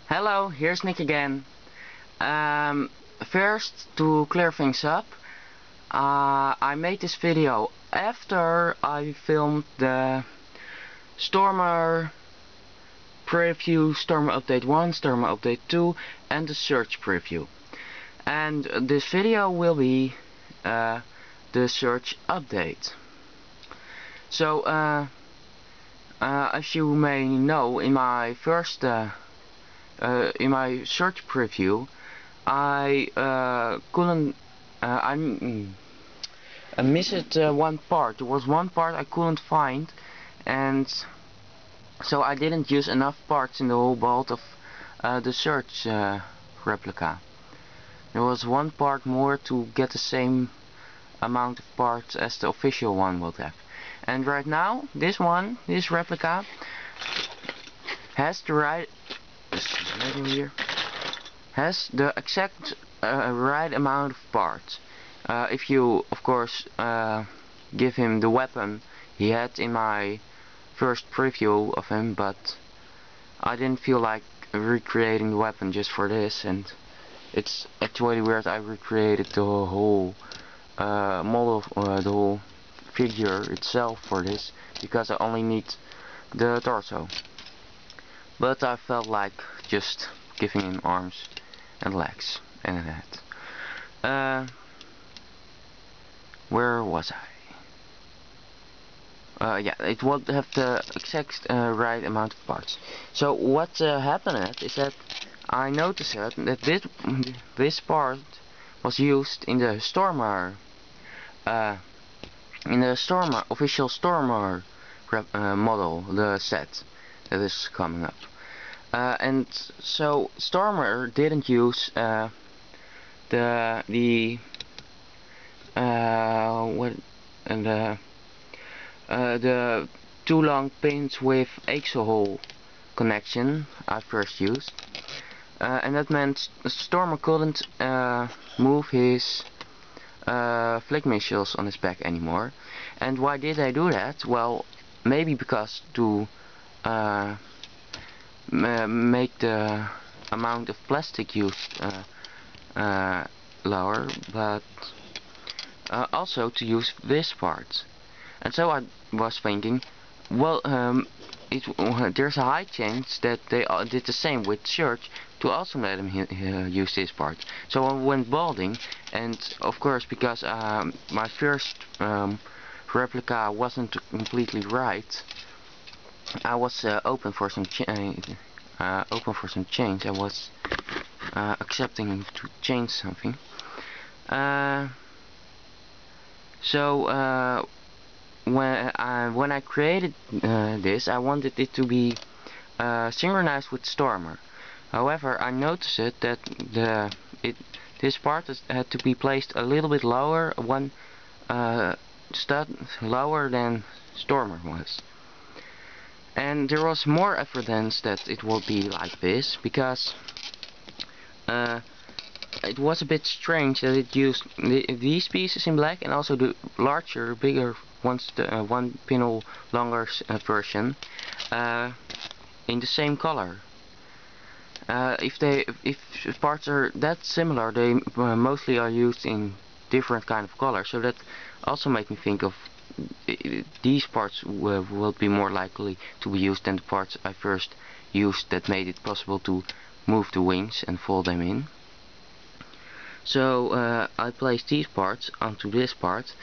Hello, here's Nick again. First, to clear things up, I made this video after I filmed the Stormer preview, Stormer Update 1, Stormer Update 2 and the search preview. And this video will be the search update. So, as you may know, in my first in my search preview, I missed one part. There was one part I couldn't find, and so I didn't use enough parts in the whole build of the search replica. There was one part more to get the same amount of parts as the official one would have. And right now, this replica, has the right exact right amount of parts. If you, of course, give him the weapon he had in my first preview of him, but I didn't feel like recreating the weapon just for this, and it's actually weird. I recreated the whole model, the whole figure itself for this, because I only need the torso. But I felt like just giving him arms and legs and a head. Where was I? Yeah, it would have the exact right amount of parts. So what happened is that I noticed that this part was used in the Stormer, official Stormer model, the set that is coming up. And so Stormer didn't use the two long pins with axle hole connection I first used, and that meant Stormer couldn't move his flick missiles on his back anymore. And why did I do that? Well, maybe because to make the amount of plastic used lower, but also to use this part. And so I was thinking, well, there's a high chance that they did the same with Search to also let him use this part. So I went balding, and of course, because my first replica wasn't completely right, I was open for some change. I was accepting to change something. So when I created this, I wanted it to be synchronized with Stormer. However, I noticed that this part had to be placed a little bit lower, one stud lower than Stormer was. And there was more evidence that it would be like this, because it was a bit strange that it used these pieces in black and also the larger, bigger ones, the one pinhole longer version, in the same color. If parts are that similar, they mostly are used in different kind of colors. So that also made me think of these parts will be more likely to be used than the parts I first used that made it possible to move the wings and fold them in. So I placed these parts onto this part,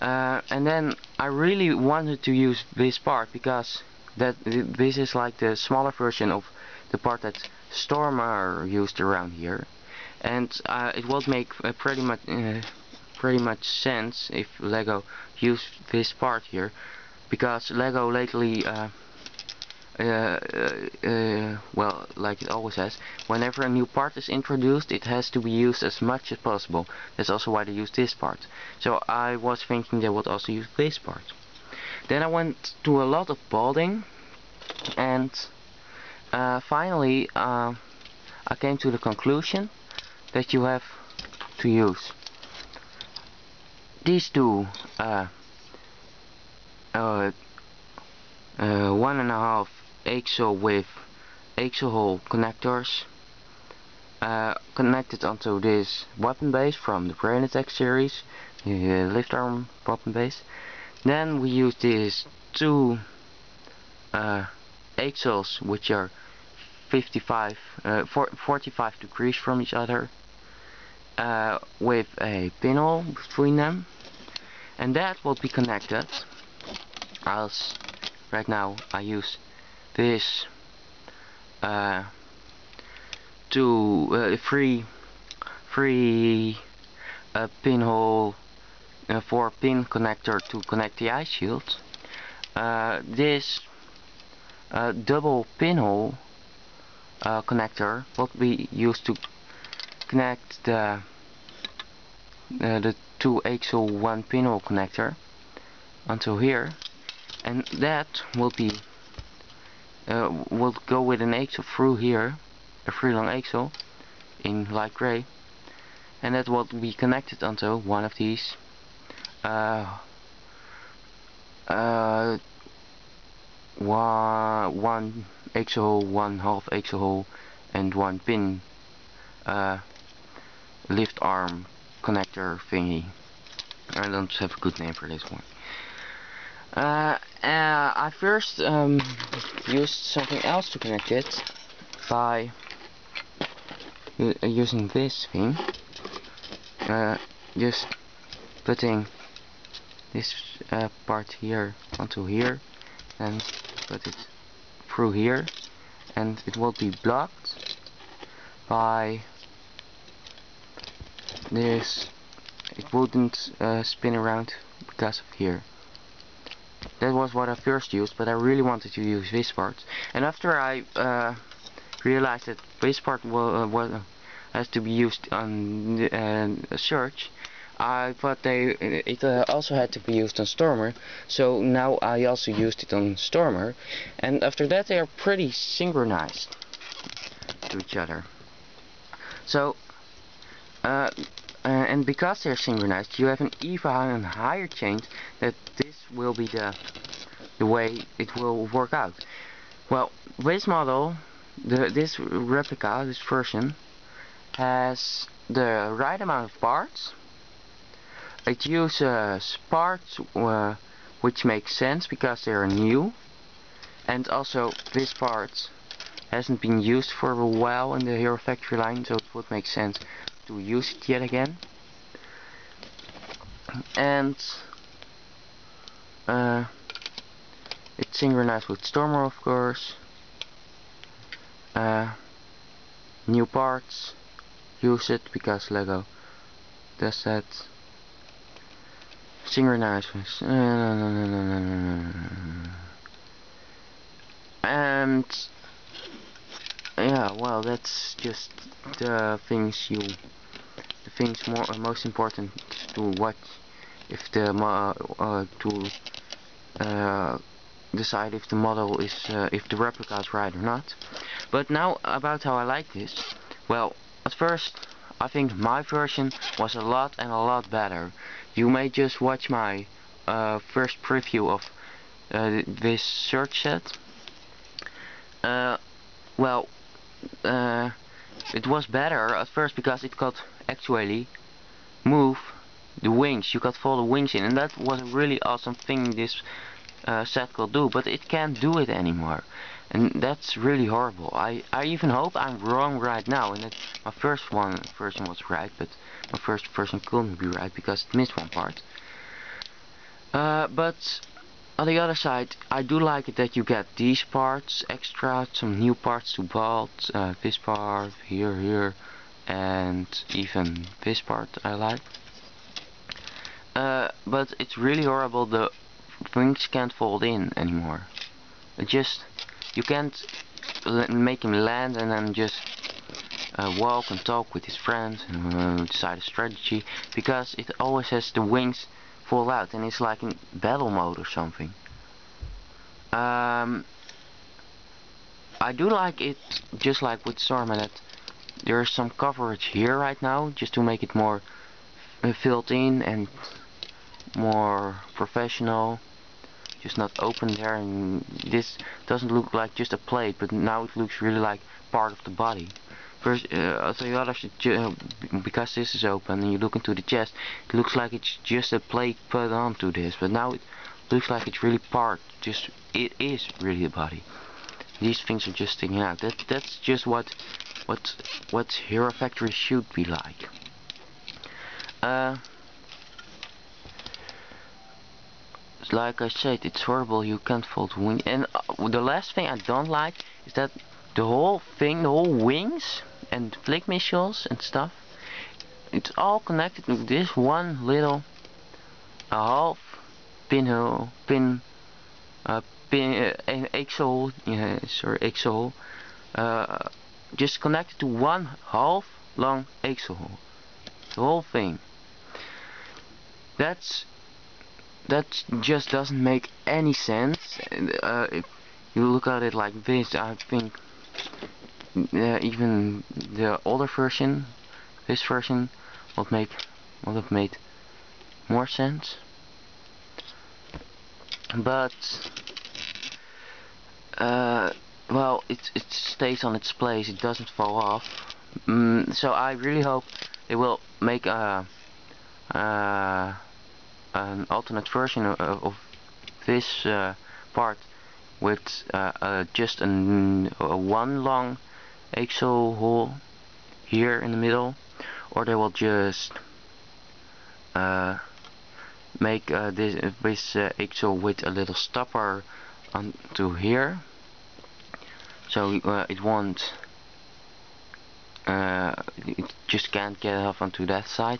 and then I really wanted to use this part because this is like the smaller version of the part that Stormer used around here, and it would make pretty much sense if Lego used this part here, because Lego lately well, like it always has, whenever a new part is introduced, it has to be used as much as possible. That's also why they use this part. So I was thinking they would also use this part. Then I went to a lot of balding, and finally I came to the conclusion that you have to use these two 1.5 axle with axle hole connectors connected onto this weapon base from the Brain Attack series, the lift arm weapon base. Then we use these two axles which are 45 degrees from each other, with a pinhole between them, and that will be connected as right now I use this free pinhole 4-pin connector to connect the ice shield. This double pinhole connector will be used to connect the two axle 1 pinhole connector until here, and that will be will go with an axle through here, a 3 long axle in light gray, and that will be connected onto one of these one axle hole, 1/2 axle hole, and 1 pin lift arm connector thingy. I don't have a good name for this one. I first used something else to connect it by using this thing. Just putting this part here onto here and put it through here, and it will be blocked by this. It wouldn't spin around because of here. That was what I first used, but I really wanted to use this part. And after I realized that this part has to be used on a search, I thought it also had to be used on Stormer, so now I also used it on Stormer, and after that they are pretty synchronized to each other. So, and because they're synchronized, you have an even higher chance that this will be the way it will work out. Well, this model, this replica, this version, has the right amount of parts. It uses parts which make sense because they are new, and also this part hasn't been used for a while in the Hero Factory line, so it would make sense to use it yet again. And it's synchronized with Stormer, of course. New parts, use it because Lego does that. Synchronize with and yeah, well, that's just the things most important to watch if the decide if the model is if the replica is right or not. But now about how I like this. Well, at first I think my version was a lot better. You may just watch my first preview of this search set. Well, it was better at first because it could actually move the wings. You could fold the wings in, and that was a really awesome thing this set could do, but it can't do it anymore, and that's really horrible. I even hope I'm wrong right now, and that my first version was right, but my first version couldn't be right because it missed one part. But on the other side, I do like it that you get these parts extra, some new parts to build, this part, here, and even this part I like. But it's really horrible, the wings can't fold in anymore. You can't make him land and then just walk and talk with his friends and decide a strategy, because it always has the wings fall out and it's like in battle mode or something. I do like it, just like with Stormer, that there's some coverage here right now just to make it more filled in and more professional. just not open there, and this doesn't look like just a plate, but now it looks really like part of the body. First, the others, because this is open and you look into the chest, it looks like it's just a plate put onto this, but now it looks like it's really part. Just it is really a body. These things are just sticking out. That's just what Hero Factory should be like. Like I said, it's horrible. You can't fold wing. And the last thing I don't like is that the whole thing, the whole wings and flick missiles and stuff, it's all connected with this one little half pinhole, axle, axle, just connected to one half long axle. The whole thing. That just doesn't make any sense. If you look at it like this, I think even the older version, this version, would have made more sense. But well, it stays on its place. It doesn't fall off. So I really hope they will make an alternate version of this part with just a one long axle hole here in the middle, or they will just make this axle with a little stopper onto here, so it won't, it just can't get off onto that side.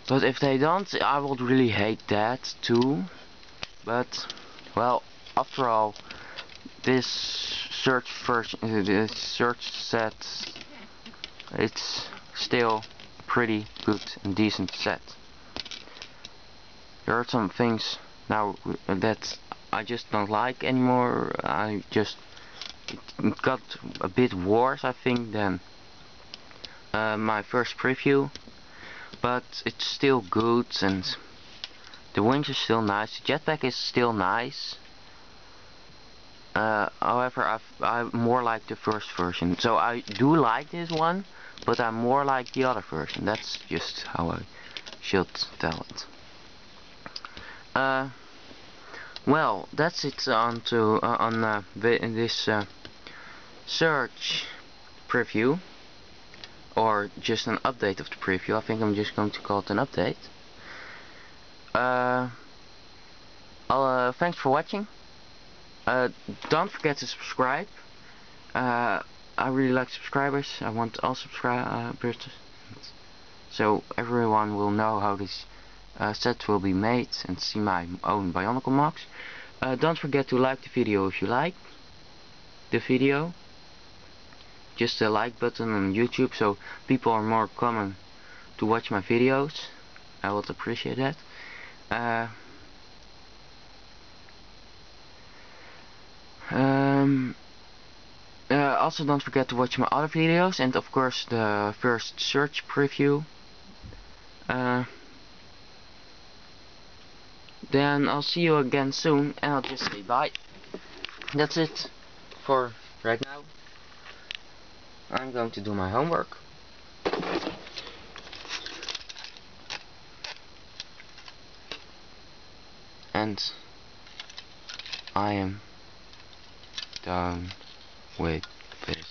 But if they don't, I would really hate that too. But well, after all, this search set, it's still pretty good and decent set. There are some things now that I just don't like anymore. It got a bit worse, I think, than my first preview. But it's still good, and the wings are still nice. The jetpack is still nice. However, I more like the first version. So I do like this one, but I'm more like the other version. That's just how I should tell it. Well, that's it on this search preview, or just an update of the preview. I think I'm just going to call it an update. Thanks for watching. Don't forget to subscribe. I really like subscribers. I want all subscribers, so everyone will know how this set will be made and see my own Bionicle mocks. Don't forget to like the video if you like the video. Just a like button on YouTube, so people are more common to watch my videos. I would appreciate that. Also don't forget to watch my other videos, and of course the first search preview. Then I'll see you again soon, and I'll just say bye. That's it for right now. I'm going to do my homework. And I am done with this.